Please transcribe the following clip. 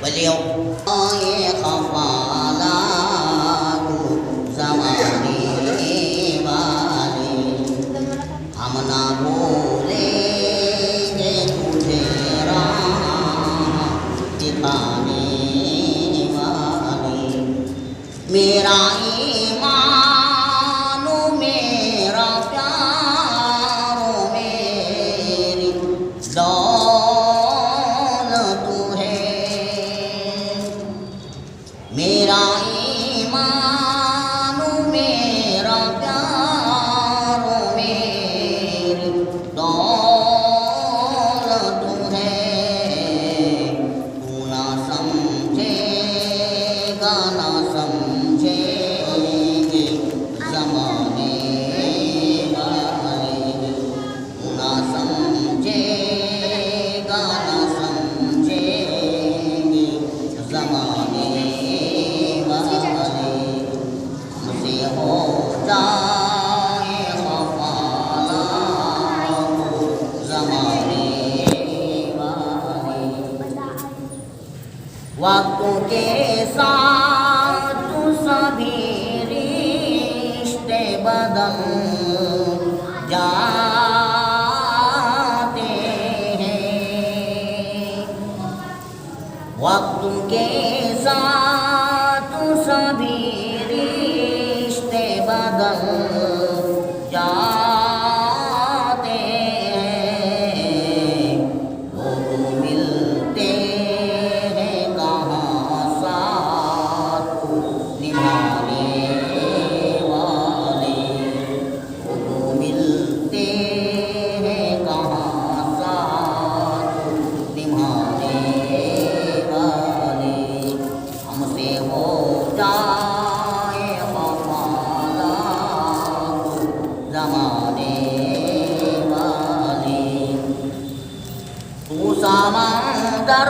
बलियो ये खफाला ज़माने वाले हम ना भूलेंगे तुझे राह दिखाने वाले। मेरा ईमान मेरा प्यार मेरी दौलत है। मेरा ईमान मेरा प्यार मेरी दौलत है। तू ना समझेगा ना समझेंगे ज़माने वाले। तू ना समझेगा ना समझेंगे ज़माने वाले। हमसे हो जाए खफाला ज़माने वाले। वक्त के साथ सभी रिश्ते बदल जाते हैं। वक्त के साथ सभी रिश्ते बदल जाते हैं। लोग मिलते हैं कहाँ साथ निभाने वाले। लोग मिलते हैं कहाँ साथ निभाने वाले। हमसे हो जाए खफाला ज़माने वाले। तू समंदर